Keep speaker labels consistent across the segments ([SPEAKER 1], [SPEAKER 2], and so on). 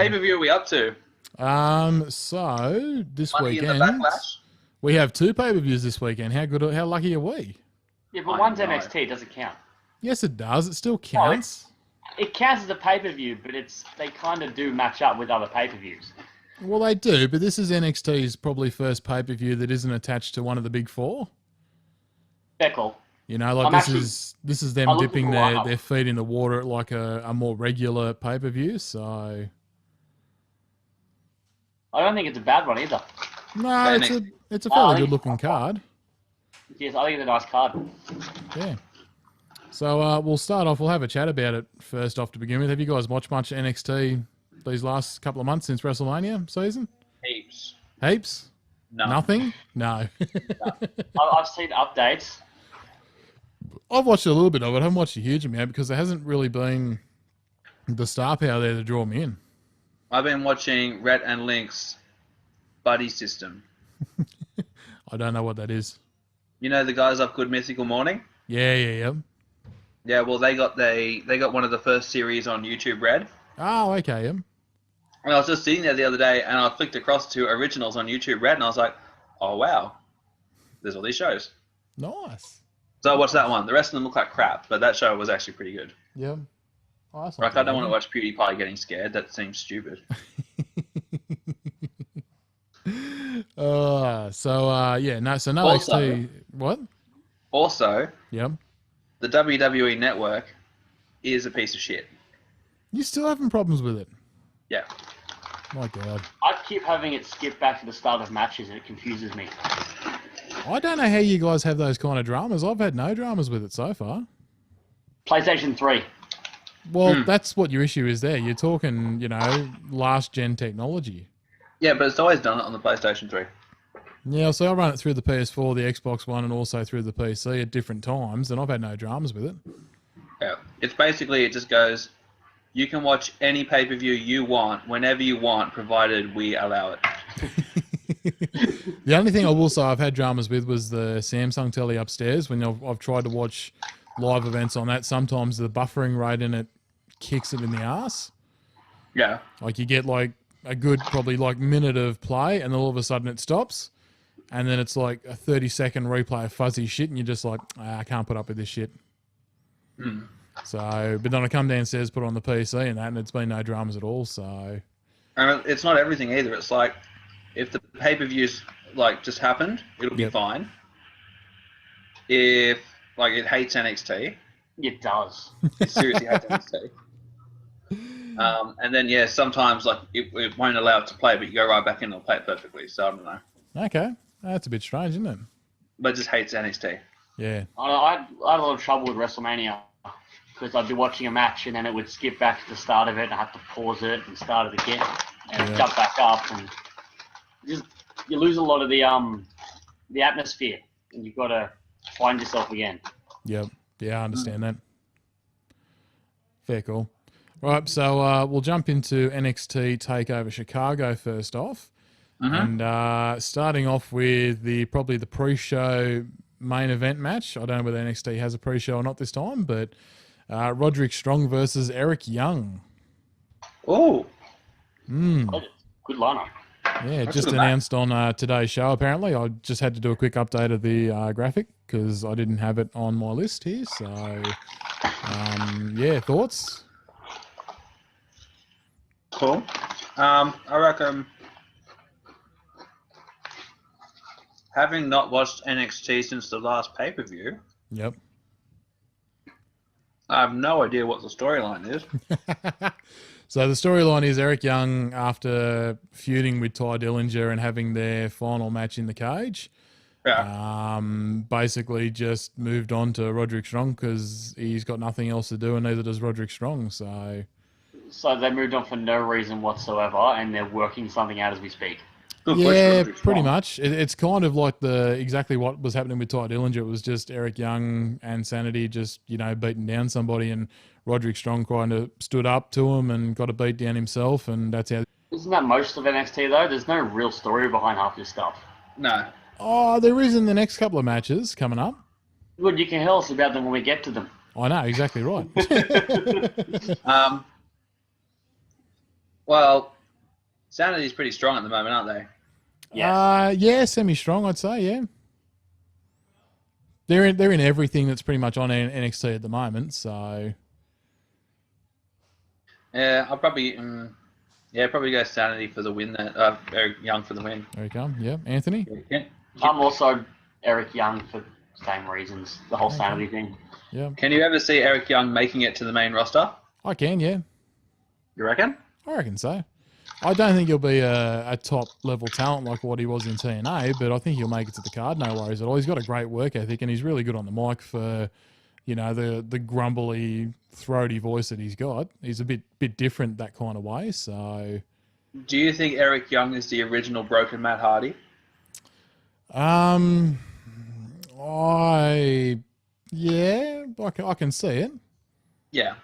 [SPEAKER 1] pay-per-view are we up to?
[SPEAKER 2] So this
[SPEAKER 1] Lucky in the
[SPEAKER 2] weekend
[SPEAKER 1] Backlash?
[SPEAKER 2] we have 2 pay-per-views this weekend. How lucky are we?
[SPEAKER 3] Yeah, but
[SPEAKER 1] I
[SPEAKER 3] one's
[SPEAKER 1] know.
[SPEAKER 3] NXT. It doesn't count.
[SPEAKER 2] Yes, it does. It still counts.
[SPEAKER 3] It counts as a pay-per-view, but they kind of do match up with other pay-per-views.
[SPEAKER 2] Well, they do, but this is NXT's probably first pay-per-view that isn't attached to one of the big 4.
[SPEAKER 3] Fair call.
[SPEAKER 2] You know, like
[SPEAKER 3] I'm
[SPEAKER 2] this is them
[SPEAKER 3] I looked at
[SPEAKER 2] dipping
[SPEAKER 3] the
[SPEAKER 2] their,
[SPEAKER 3] lineup.
[SPEAKER 2] their feet in the water at like a more regular pay-per-view. So
[SPEAKER 3] I don't think it's a bad one either.
[SPEAKER 2] no, it's a fairly good looking card.
[SPEAKER 3] Yes, I think it's a nice card.
[SPEAKER 2] Yeah. So we'll start off. We'll have a chat about it first off to begin with. Have you guys watched much NXT these last couple of months since WrestleMania season?
[SPEAKER 1] Heaps.
[SPEAKER 2] Heaps?
[SPEAKER 1] No.
[SPEAKER 2] Nothing? No.
[SPEAKER 3] I've seen updates.
[SPEAKER 2] I've watched a little bit of it. I haven't watched a huge amount because there hasn't really been the star power there to draw me in.
[SPEAKER 1] I've been watching Rhett and Link's buddy system.
[SPEAKER 2] I don't know what that is.
[SPEAKER 1] You know the guys off Good Mythical Morning?
[SPEAKER 2] Yeah.
[SPEAKER 1] Yeah, well they got one of the first series on YouTube Red.
[SPEAKER 2] Oh, okay, yeah.
[SPEAKER 1] And I was just sitting there the other day and I flicked across to originals on YouTube Red and I was like, oh wow, there's all these shows.
[SPEAKER 2] Nice.
[SPEAKER 1] So I watched that one. The rest of them look like crap, but that show was actually pretty good.
[SPEAKER 2] Yeah. Oh, that's
[SPEAKER 1] Like I don't want to watch PewDiePie getting scared. That seems stupid.
[SPEAKER 2] So no
[SPEAKER 1] Also-
[SPEAKER 2] XT. What?
[SPEAKER 1] Also,
[SPEAKER 2] Yeah.
[SPEAKER 1] the WWE Network is a piece of shit.
[SPEAKER 2] You still having problems with it?
[SPEAKER 1] Yeah.
[SPEAKER 2] My God.
[SPEAKER 3] I keep having it skip back to the start of matches and it confuses me.
[SPEAKER 2] I don't know how you guys have those kind of dramas. I've had no dramas with it so far.
[SPEAKER 3] PlayStation 3.
[SPEAKER 2] Well, that's what your issue is there. You're talking, last gen technology.
[SPEAKER 1] Yeah, but it's always done it on the PlayStation 3.
[SPEAKER 2] Yeah, so I run it through the PS4, the Xbox One, and also through the PC at different times, and I've had no dramas with it.
[SPEAKER 1] Yeah. It's basically, it just goes, you can watch any pay-per-view you want, whenever you want, provided we allow it.
[SPEAKER 2] The only thing I will say I've had dramas with was the Samsung telly upstairs. When I've tried to watch live events on that, sometimes the buffering rate in it kicks it in the ass.
[SPEAKER 1] Yeah.
[SPEAKER 2] Like you get like a good probably like minute of play and then all of a sudden it stops. And then it's like a 30-second replay of fuzzy shit and you're just like, I can't put up with this shit. So, but then I come downstairs, put it on the PC and that, and it's been no dramas at all, so...
[SPEAKER 1] And it's not everything either. It's like, if the pay-per-views, like, just happened, it'll be fine. If, like, it hates NXT.
[SPEAKER 3] It does.
[SPEAKER 1] It seriously hates NXT. And then, yeah, sometimes, like, it won't allow it to play, but you go right back in and it'll play it perfectly, so I don't know.
[SPEAKER 2] Okay. That's a bit strange, isn't it?
[SPEAKER 1] But it just hates NXT.
[SPEAKER 2] Yeah.
[SPEAKER 3] I had a lot of trouble with WrestleMania because I'd be watching a match and then it would skip back to the start of it and I have to pause it and start it again and jump back up and you lose a lot of the atmosphere and you've got to find yourself again.
[SPEAKER 2] Yep. Yeah, I understand that. Fair call. Right, so we'll jump into NXT TakeOver Chicago first off. And starting off with probably the pre-show main event match. I don't know whether NXT has a pre-show or not this time, but Roderick Strong versus Eric Young.
[SPEAKER 1] Oh.
[SPEAKER 3] Good lineup.
[SPEAKER 2] Yeah, just announced on today's show, apparently. I just had to do a quick update of the graphic because I didn't have it on my list here. So, thoughts?
[SPEAKER 1] Cool. I reckon, having not watched NXT since the last pay-per-view,
[SPEAKER 2] Yep.
[SPEAKER 1] I have no idea what the storyline is.
[SPEAKER 2] So the storyline is Eric Young, after feuding with Ty Dillinger and having their final match in the cage, basically just moved on to Roderick Strong because he's got nothing else to do and neither does Roderick Strong. So
[SPEAKER 3] they moved on for no reason whatsoever and they're working something out as we speak.
[SPEAKER 2] Yeah, pretty much. It's kind of like exactly what was happening with Ty Dillinger. It was just Eric Young and Sanity just, beating down somebody, and Roderick Strong kind of stood up to him and got a beat down himself, and that's how...
[SPEAKER 3] Isn't that most of NXT, though? There's no real story behind half this stuff.
[SPEAKER 1] No.
[SPEAKER 2] Oh, there is in the next couple of matches coming up.
[SPEAKER 3] Good, you can tell us about them when we get to them.
[SPEAKER 2] I know, exactly right.
[SPEAKER 1] Well, Sanity's pretty strong at the moment, aren't they?
[SPEAKER 3] Yes.
[SPEAKER 2] Yeah, semi-strong, I'd say. Yeah, they're in everything that's pretty much on NXT at the moment. So
[SPEAKER 1] Yeah, I'll probably probably go Sanity for the win. There, Eric Young for the win.
[SPEAKER 2] there you come. Yeah, Anthony.
[SPEAKER 1] Yeah.
[SPEAKER 3] I'm also Eric Young for the same reasons. The whole sanity thing.
[SPEAKER 2] Yeah,
[SPEAKER 1] Can you ever see Eric Young making it to the main roster?
[SPEAKER 2] I can. Yeah,
[SPEAKER 1] You reckon?
[SPEAKER 2] I reckon so. I don't think he'll be a top level talent like what he was in TNA, but I think he'll make it to the card. No worries at all. He's got a great work ethic, and he's really good on the mic for, the grumbly, throaty voice that he's got. He's a bit different that kind of way. So,
[SPEAKER 1] Do you think Eric Young is the original Broken Matt Hardy?
[SPEAKER 2] I can see it.
[SPEAKER 1] Yeah.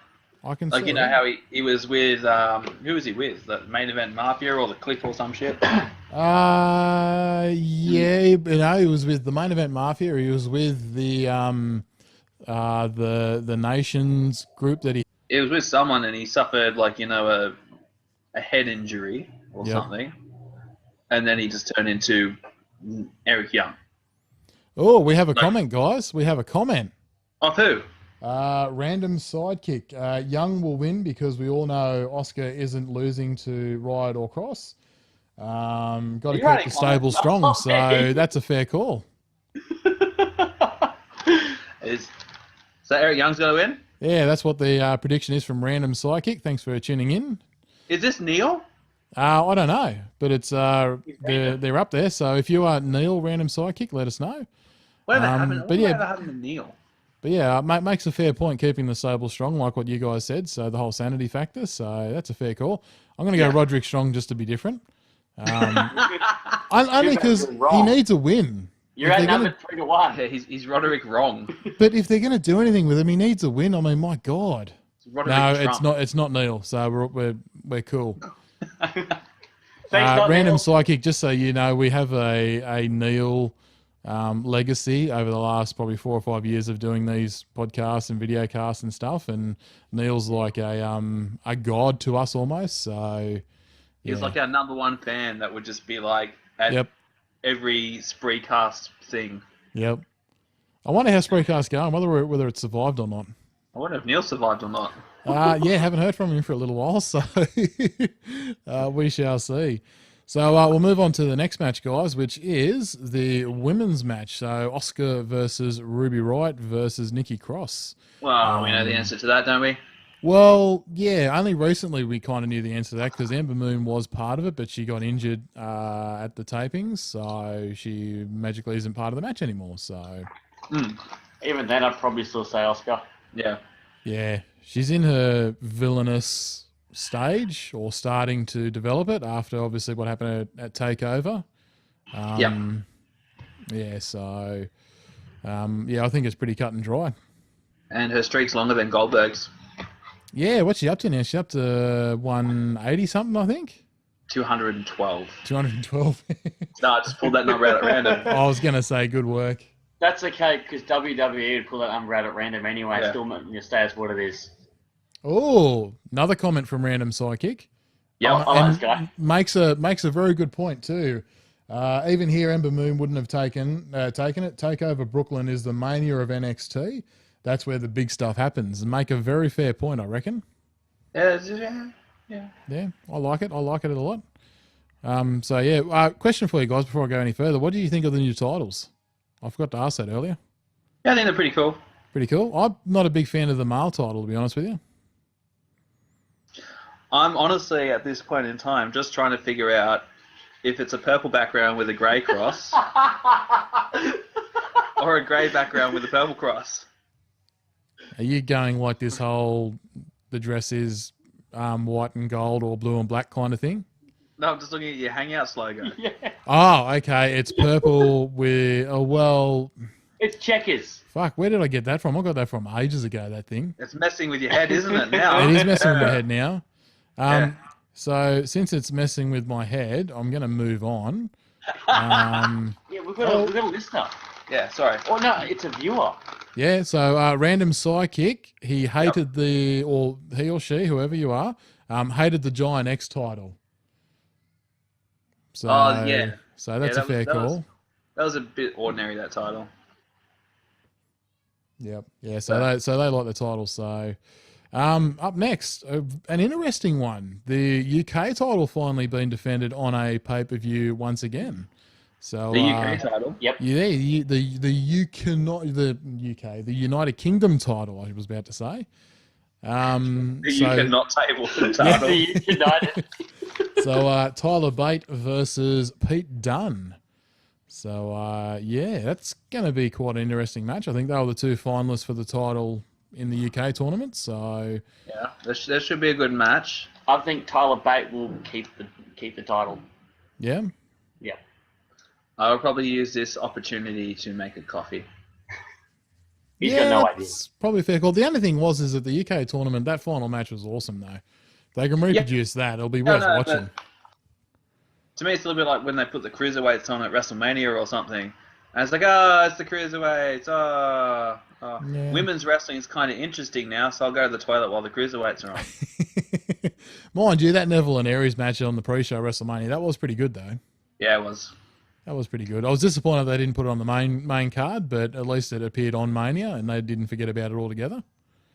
[SPEAKER 2] I can
[SPEAKER 1] Like,
[SPEAKER 2] see
[SPEAKER 1] you know
[SPEAKER 2] it.
[SPEAKER 1] how he was with, who was he with? The Main Event Mafia or the Cliff or some shit?
[SPEAKER 2] Yeah, he was with the Main Event Mafia. He was with the Nations group that he.
[SPEAKER 1] It was with someone and he suffered, like, a head injury or something. And then he just turned into Eric Young.
[SPEAKER 2] Oh, we have a comment, guys. We have a comment.
[SPEAKER 1] Of who?
[SPEAKER 2] Random sidekick. Young will win because we all know Oscar isn't losing to Riot or Cross. Got to keep the stable strong, so that's a fair call.
[SPEAKER 1] So Eric Young's going to win?
[SPEAKER 2] Yeah, that's what the prediction is from Random Sidekick. Thanks for tuning in.
[SPEAKER 1] Is this Neil?
[SPEAKER 2] I don't know, but it's they're up there. So if you are Neil, Random Sidekick, let us know.
[SPEAKER 1] Whatever happened to Neil?
[SPEAKER 2] But yeah, makes a fair point keeping the stable strong, like what you guys said. So the whole sanity factor. So that's a fair call. I'm going to go Roderick Strong just to be different. Only because he needs a win.
[SPEAKER 3] You're at number 3-1.
[SPEAKER 1] Yeah, he's Roderick wrong.
[SPEAKER 2] But if they're going to do anything with him, he needs a win. I mean, my God. It's not Neil. So we're cool. Random
[SPEAKER 3] Neil.
[SPEAKER 2] Psychic, just so you know, we have a Neil legacy over the last probably 4 or 5 years of doing these podcasts and video casts and stuff, and Neil's like a god to us almost. So
[SPEAKER 1] he's like our number one fan that would just be like at every Spreecast thing.
[SPEAKER 2] Yep. I wonder how Spreecast going, whether it survived or not.
[SPEAKER 1] I wonder if Neil survived or not.
[SPEAKER 2] Haven't heard from him for a little while, so we shall see. So we'll move on to the next match, guys, which is the women's match. So Oscar versus Ruby Riott versus Nikki Cross.
[SPEAKER 1] Well, we know the answer to that, don't we?
[SPEAKER 2] Well, yeah, only recently we kind of knew the answer to that because Ember Moon was part of it, but she got injured at the tapings, so she magically isn't part of the match anymore. So
[SPEAKER 3] Even then, I'd probably still say Oscar.
[SPEAKER 1] Yeah.
[SPEAKER 2] Yeah, she's in her villainous stage or starting to develop it after obviously what happened at TakeOver. Yeah, so I think it's pretty cut and dry.
[SPEAKER 1] And her streak's longer than Goldberg's.
[SPEAKER 2] Yeah, what's she up to now? She's up to 180 something, I think.
[SPEAKER 1] 212.
[SPEAKER 2] 212.
[SPEAKER 1] No, I just pulled that number out at random.
[SPEAKER 2] I was going to say good work.
[SPEAKER 3] That's okay, because WWE would pull that number out at random anyway.
[SPEAKER 1] Yeah.
[SPEAKER 3] Still stay as what it is.
[SPEAKER 2] Oh, another comment from Random Psychic.
[SPEAKER 1] Yeah,
[SPEAKER 3] I like this guy.
[SPEAKER 2] Makes a very good point too. Even here, Ember Moon wouldn't have taken it. TakeOver Brooklyn is the mania of NXT. That's where the big stuff happens. And make a very fair point, I reckon.
[SPEAKER 1] Yeah.
[SPEAKER 2] Yeah, I like it. I like it a lot. Question for you guys before I go any further. What do you think of the new titles? I forgot to ask that earlier.
[SPEAKER 1] Yeah, I think they're pretty cool.
[SPEAKER 2] Pretty cool. I'm not a big fan of the male title, to be honest with you.
[SPEAKER 1] I'm honestly, at this point in time, just trying to figure out if it's a purple background with a grey cross or a grey background with a purple cross.
[SPEAKER 2] Are you going like this whole, the dress is white and gold or blue and black kind of thing?
[SPEAKER 1] No, I'm just looking at your Hangouts logo.
[SPEAKER 3] Yeah.
[SPEAKER 2] Oh, okay. It's purple with,
[SPEAKER 3] It's checkers.
[SPEAKER 2] fuck, where did I get that from? I got that from ages ago, that thing.
[SPEAKER 1] It's messing with your head, isn't it, now?
[SPEAKER 2] It is messing with my head now.
[SPEAKER 1] Yeah.
[SPEAKER 2] So since it's messing with my head, I'm going to move on.
[SPEAKER 3] Yeah, we've got a listener.
[SPEAKER 1] Yeah, sorry.
[SPEAKER 3] Oh, no, it's a viewer.
[SPEAKER 2] Yeah, so random sidekick. He hated or he or she, whoever you are, hated the Giant X title. So, so that's a fair call.
[SPEAKER 1] That was a bit ordinary, that title.
[SPEAKER 2] Yep. Yeah. So they like the title. So, up next, an interesting one. The UK title finally been defended on a pay-per-view once again. So
[SPEAKER 1] the UK title.
[SPEAKER 3] Yep.
[SPEAKER 2] Yeah, the United Kingdom title. I was about to say.
[SPEAKER 1] You cannot table the title.
[SPEAKER 3] The United.
[SPEAKER 2] So Tyler Bate versus Pete Dunne. So yeah, that's going to be quite an interesting match. I think they were the two finalists for the title in the UK tournament. So
[SPEAKER 1] yeah, there should be a good match.
[SPEAKER 3] I think Tyler Bate will keep the title.
[SPEAKER 2] Yeah.
[SPEAKER 3] Yeah.
[SPEAKER 1] I will probably use this opportunity to make a coffee.
[SPEAKER 3] He's got no idea.
[SPEAKER 2] It's probably a fair call. The only thing is that the UK tournament, that final match was awesome though. They can reproduce that. It'll be worth watching.
[SPEAKER 1] To me, it's a little bit like when they put the cruiserweights on at WrestleMania or something. And it's like, it's the cruiserweights. Yeah. Women's wrestling is kind of interesting now, so I'll go to the toilet while the cruiserweights are on.
[SPEAKER 2] Mind you, that Neville and Aries match on the pre-show WrestleMania, that was pretty good though.
[SPEAKER 1] Yeah, it was. That
[SPEAKER 2] was pretty good. I was disappointed they didn't put it on the main card, but at least it appeared on Mania and they didn't forget about it altogether.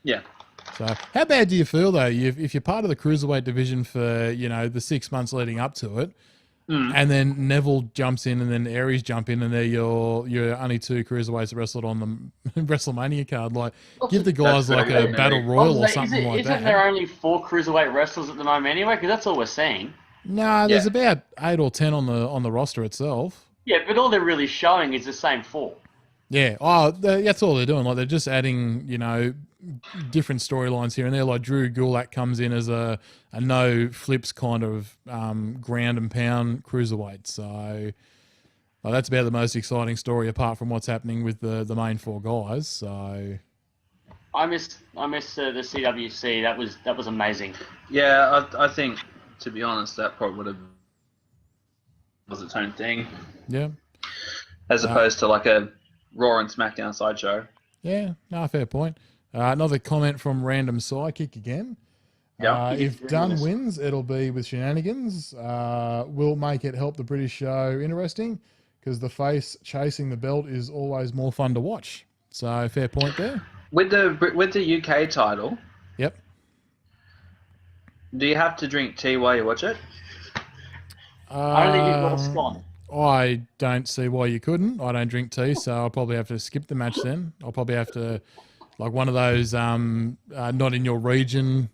[SPEAKER 1] Yeah.
[SPEAKER 2] So how bad do you feel though, if you're part of the cruiserweight division for, the 6 months leading up to it, and then Neville jumps in and then Aries jump in and they're your only two cruiserweights that wrestled on the WrestleMania card. Like, give the guys like a battle royal or something like that.
[SPEAKER 3] Isn't there only 4 cruiserweight wrestlers at the moment anyway? Because that's all we're seeing.
[SPEAKER 2] Nah, there's about 8 or 10 on the roster itself.
[SPEAKER 3] Yeah, but all they're really showing is the same 4.
[SPEAKER 2] Yeah, that's all they're doing. Like, they're just adding, different storylines here and there. Like Drew Gulak comes in as a no flips kind of ground and pound cruiserweight. So that's about the most exciting story apart from what's happening with the main 4 guys. So
[SPEAKER 3] I miss the CWC. That was amazing.
[SPEAKER 1] Yeah, I think, to be honest, that probably would have was its own thing.
[SPEAKER 2] Yeah.
[SPEAKER 1] As opposed to like a Raw and SmackDown sideshow.
[SPEAKER 2] Yeah, no, fair point. Another comment from Random Sidekick again.
[SPEAKER 1] Yeah.
[SPEAKER 2] If Dunn wins, it'll be with shenanigans. Will make it help the British show interesting because the face chasing the belt is always more fun to watch. So fair point there.
[SPEAKER 1] With the UK title.
[SPEAKER 2] Yep.
[SPEAKER 1] Do you have to drink tea while you watch it?
[SPEAKER 3] Only you've got a scone.
[SPEAKER 2] I don't see why you couldn't. I don't drink tea, so I'll probably have to skip the match then. I'll probably have to, like one of those not in your region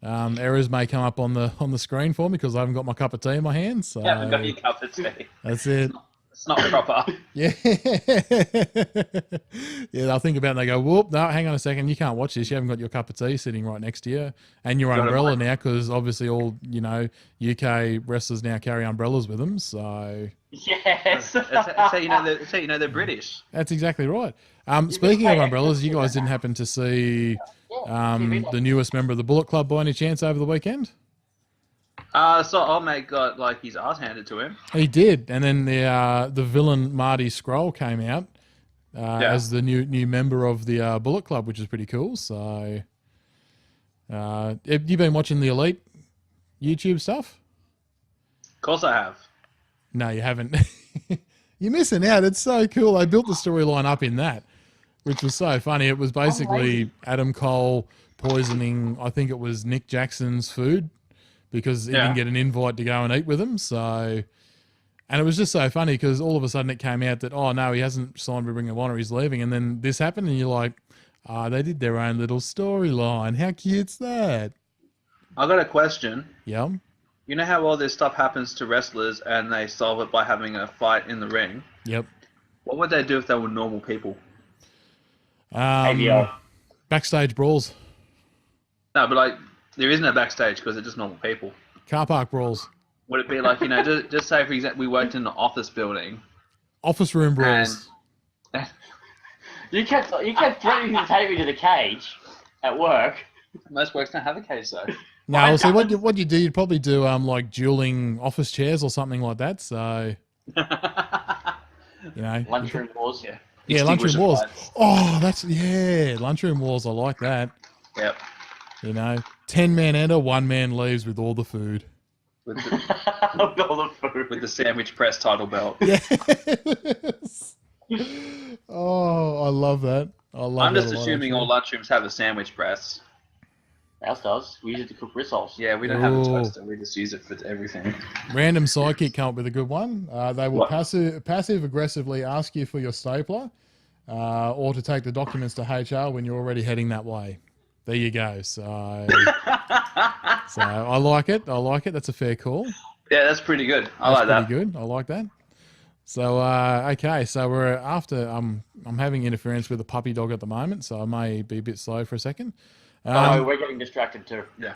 [SPEAKER 2] errors may come up on the screen for me because I haven't got my cup of tea in my hand. So
[SPEAKER 1] you haven't got your cup of tea.
[SPEAKER 2] That's it.
[SPEAKER 1] It's not proper.
[SPEAKER 2] Yeah. Yeah, they'll think about it and they go, whoop, no, hang on a second. You can't watch this. You haven't got your cup of tea sitting right next to you. And your umbrella now because obviously all, UK wrestlers now carry umbrellas with them. So...
[SPEAKER 3] Yes.
[SPEAKER 1] That's how you know they're British.
[SPEAKER 2] That's exactly right. Speaking of umbrellas, you guys didn't happen to see the newest member of the Bullet Club by any chance over the weekend?
[SPEAKER 1] So old mate got like his ass handed to him.
[SPEAKER 2] He did, and then the villain Marty Scroll came out as the new member of the Bullet Club, which is pretty cool. So, have you been watching the Elite YouTube stuff?
[SPEAKER 1] Of course I have.
[SPEAKER 2] No, you haven't. You're missing out. It's so cool. They built the storyline up in that, which was so funny. It was basically Adam Cole poisoning, I think it was Nick Jackson's food because he didn't get an invite to go and eat with him. So, and it was just so funny because all of a sudden it came out that, oh, no, he hasn't signed with Ring of Honor. He's leaving. And then this happened and you're like, they did their own little storyline. How cute's that?
[SPEAKER 1] I got a question.
[SPEAKER 2] Yeah.
[SPEAKER 1] You know how all this stuff happens to wrestlers and they solve it by having a fight in the ring?
[SPEAKER 2] Yep.
[SPEAKER 1] What would they do if they were normal people?
[SPEAKER 2] Backstage brawls.
[SPEAKER 1] No, but like, there isn't a backstage because they're just normal people.
[SPEAKER 2] Car park brawls.
[SPEAKER 1] Would it be like, just say, for example, we worked in an office building.
[SPEAKER 2] Office room brawls.
[SPEAKER 3] You kept threatening to take me to the cage at work.
[SPEAKER 1] Most works don't have a cage, though.
[SPEAKER 2] No, so what you do, you'd probably do like dueling office chairs or something like that. So,
[SPEAKER 3] lunchroom wars.
[SPEAKER 1] Yeah.
[SPEAKER 2] Yeah, Lunchroom Wars.
[SPEAKER 1] fights.
[SPEAKER 2] Oh, Lunchroom Wars. I like that.
[SPEAKER 1] Yep.
[SPEAKER 2] 10-man enter, 1-man leaves with all the food.
[SPEAKER 1] With
[SPEAKER 3] all the food.
[SPEAKER 1] the sandwich press title belt.
[SPEAKER 2] Yes. Oh, I love that.
[SPEAKER 1] I'm just assuming all lunchrooms have a sandwich press.
[SPEAKER 3] Ours does. We use it to cook rissoles.
[SPEAKER 1] Yeah, we don't have a toaster. We just use it for everything.
[SPEAKER 2] Random sidekick come up with a good one. They will passive aggressively ask you for your stapler or to take the documents to HR when you're already heading that way. There you go. So I like it. That's a fair call.
[SPEAKER 1] Yeah, that's pretty good. I like that.
[SPEAKER 2] Pretty good. I like that. So okay, so we're after. I'm having interference with a puppy dog at the moment, so I may be a bit slow for a second.
[SPEAKER 3] We're getting distracted too.
[SPEAKER 1] Yeah.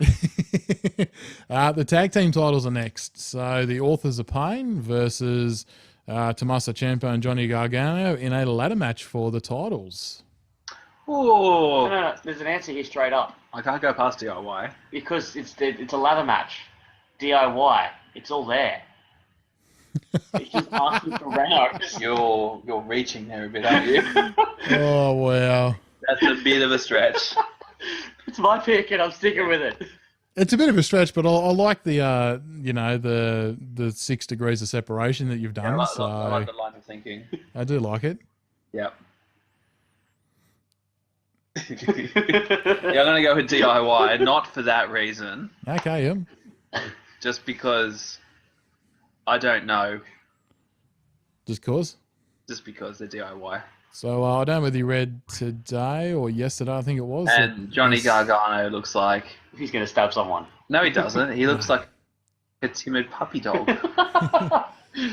[SPEAKER 2] The tag team titles are next. So the Authors of Pain versus Tommaso Ciampa and Johnny Gargano in a ladder match for the titles.
[SPEAKER 1] Oh.
[SPEAKER 3] No. There's an answer here straight up.
[SPEAKER 1] I can't go past DIY.
[SPEAKER 3] Because it's a ladder match. DIY. It's all there. It's just asking for rounds.
[SPEAKER 1] You're reaching there a bit, aren't you?
[SPEAKER 2] Oh, wow.
[SPEAKER 1] That's a bit of a stretch.
[SPEAKER 3] It's my pick and I'm sticking with it.
[SPEAKER 2] It's a bit of a stretch, but I like the the 6 degrees of separation that you've done.
[SPEAKER 1] Yeah,
[SPEAKER 2] I
[SPEAKER 1] like the line of thinking.
[SPEAKER 2] I do like it.
[SPEAKER 1] Yep. Yeah, I'm gonna go with DIY, not for that reason.
[SPEAKER 2] Okay, yeah.
[SPEAKER 1] Just because I don't know.
[SPEAKER 2] Just cause?
[SPEAKER 1] Just because they're DIY.
[SPEAKER 2] So I don't know whether you read today or yesterday, I think it was.
[SPEAKER 1] And Johnny Gargano looks like...
[SPEAKER 3] He's going to stab someone.
[SPEAKER 1] No, he doesn't. He looks like a timid puppy dog.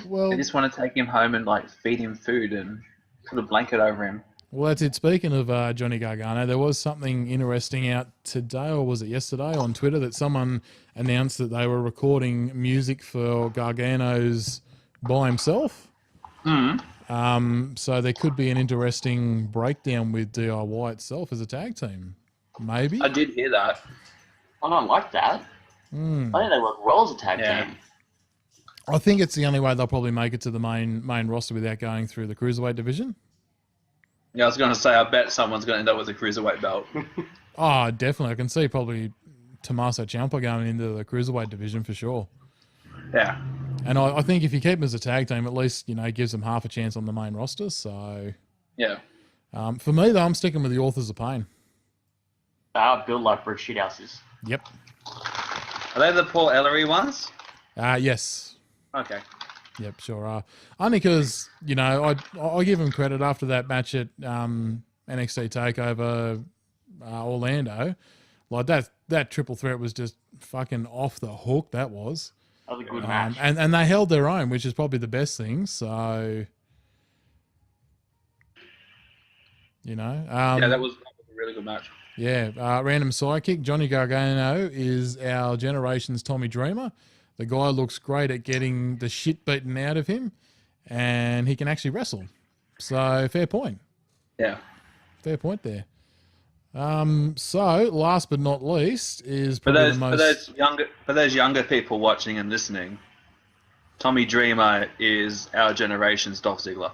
[SPEAKER 2] Well,
[SPEAKER 1] I just want to take him home and feed him food and put a blanket over him.
[SPEAKER 2] Well, that's it. Speaking of Johnny Gargano, there was something interesting out today, or was it yesterday, on Twitter that someone announced that they were recording music for Gargano's by himself. So there could be an interesting breakdown with DIY itself as a tag team. Maybe.
[SPEAKER 1] I did hear that.
[SPEAKER 3] I don't like that. I think they work well as a tag team.
[SPEAKER 2] I think it's the only way they'll probably make it to the main roster without going through the cruiserweight division.
[SPEAKER 1] Yeah, I was going to say, I bet someone's going to end up with a cruiserweight belt.
[SPEAKER 2] Oh, definitely. I can see probably Tommaso Ciampa going into the cruiserweight division for sure.
[SPEAKER 1] Yeah.
[SPEAKER 2] And I think if you keep them as a tag team, at least, it gives them half a chance on the main roster. So,
[SPEAKER 1] yeah.
[SPEAKER 2] For me, though, I'm sticking with the Authors of Pain.
[SPEAKER 3] They are built like brick shithouses.
[SPEAKER 2] Yep.
[SPEAKER 1] Are they the Paul Ellery ones?
[SPEAKER 2] Yes.
[SPEAKER 1] Okay.
[SPEAKER 2] Yep, sure are. Only because, I give them credit after that match at NXT TakeOver Orlando. Like, that triple threat was just fucking off the hook, that was.
[SPEAKER 3] That was a good match.
[SPEAKER 2] And they held their own, which is probably the best thing. So,
[SPEAKER 1] yeah, that was a really good match.
[SPEAKER 2] Yeah, random sidekick. Johnny Gargano is our generation's Tommy Dreamer. The guy looks great at getting the shit beaten out of him, and he can actually wrestle. So, fair point.
[SPEAKER 1] Yeah.
[SPEAKER 2] Fair point there. So, last but not least is
[SPEAKER 1] for
[SPEAKER 2] probably
[SPEAKER 1] those younger people watching and listening, Tommy Dreamer is our generation's Dolph Ziggler.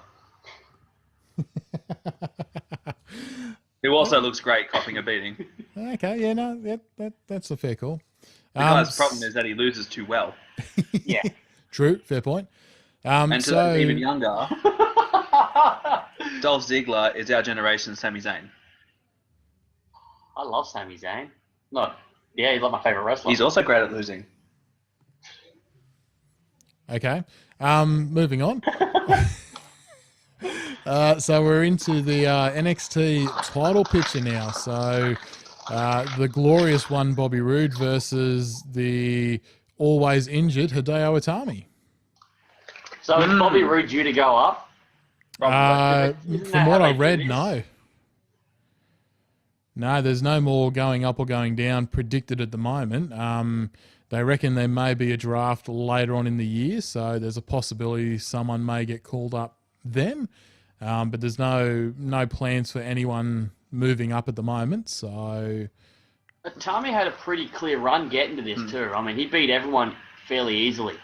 [SPEAKER 1] Who also looks great copping a beating.
[SPEAKER 2] Okay, yeah, no, that's a fair call.
[SPEAKER 1] The guy's problem is that he loses too well.
[SPEAKER 3] Yeah.
[SPEAKER 2] True, fair point.
[SPEAKER 1] And to those even younger, Dolph Ziggler is our generation's Sami Zayn.
[SPEAKER 3] I love Sami Zayn. He's like my favourite wrestler.
[SPEAKER 1] He's also great at losing.
[SPEAKER 2] Okay. Moving on. So we're into the NXT title picture now. So the glorious one, Bobby Roode, versus the always injured Hideo Itami.
[SPEAKER 3] So is Bobby Roode due to go up?
[SPEAKER 2] From what I read, no. No, there's no more going up or going down predicted at the moment. They reckon there may be a draft later on in the year, so there's a possibility someone may get called up then. But there's no plans for anyone moving up at the moment. So
[SPEAKER 3] Tommy had a pretty clear run getting to this too. I mean, he beat everyone fairly easily.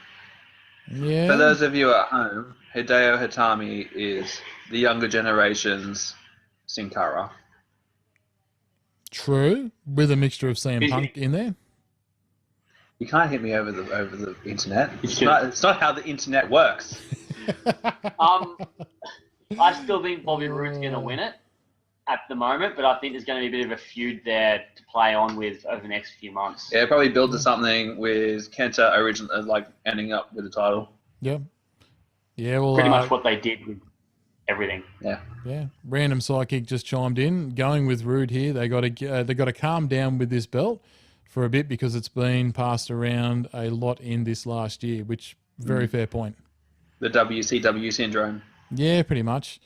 [SPEAKER 2] Yeah.
[SPEAKER 1] For those of you at home Hideo Itami is the younger generation's Sin Cara.
[SPEAKER 2] True, with a mixture of CM Punk in there.
[SPEAKER 1] You can't hit me over the internet. It's not how the internet works.
[SPEAKER 3] I still think Bobby Roode's going to win it at the moment, but I think there's going to be a bit of a feud there to play on with over the next few months.
[SPEAKER 1] Yeah, probably build to something with Kenta originally, like ending up with the title.
[SPEAKER 2] Yeah. Yeah, well,
[SPEAKER 3] pretty much what they did with everything.
[SPEAKER 1] Yeah.
[SPEAKER 2] Yeah. Random Psychic just chimed in, going with Rude here. They got to calm down with this belt for a bit because it's been passed around a lot in this last year, which very fair point.
[SPEAKER 1] The WCW syndrome.
[SPEAKER 2] Yeah, pretty much.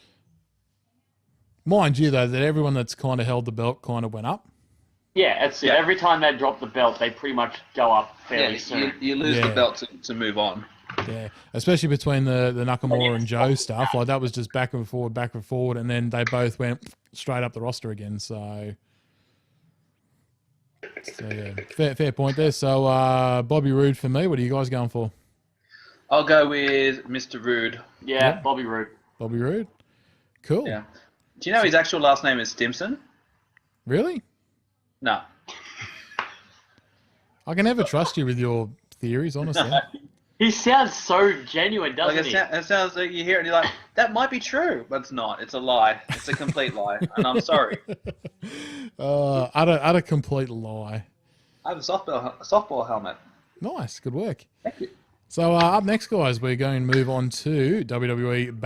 [SPEAKER 2] Mind you, though, that everyone that's kind of held the belt kind of went up.
[SPEAKER 3] Yeah, that's it.
[SPEAKER 1] Yeah.
[SPEAKER 3] Every time they drop the belt, they pretty much go up fairly soon.
[SPEAKER 1] You lose the belt to move on.
[SPEAKER 2] Yeah, especially between the Nakamura and Joe stuff. Like, that was just back and forward, and then they both went straight up the roster again. So yeah, fair point there. So Bobby Roode for me. What are you guys going for?
[SPEAKER 1] I'll go with Mr. Rude.
[SPEAKER 3] Yeah, Bobby Roode.
[SPEAKER 2] Bobby Roode. Cool.
[SPEAKER 1] Yeah. Do you know his actual last name is Stimson?
[SPEAKER 2] Really?
[SPEAKER 1] No.
[SPEAKER 2] I can never trust you with your theories, honestly.
[SPEAKER 3] He sounds so genuine, doesn't he?
[SPEAKER 1] It sounds like you hear it and you're like, that might be true, but it's not. It's a lie. It's a complete lie, and I'm sorry.
[SPEAKER 2] Utter complete lie.
[SPEAKER 1] I have a softball helmet.
[SPEAKER 2] Nice, good work.
[SPEAKER 1] Thank you.
[SPEAKER 2] So up next, guys, we're going to move on to WWE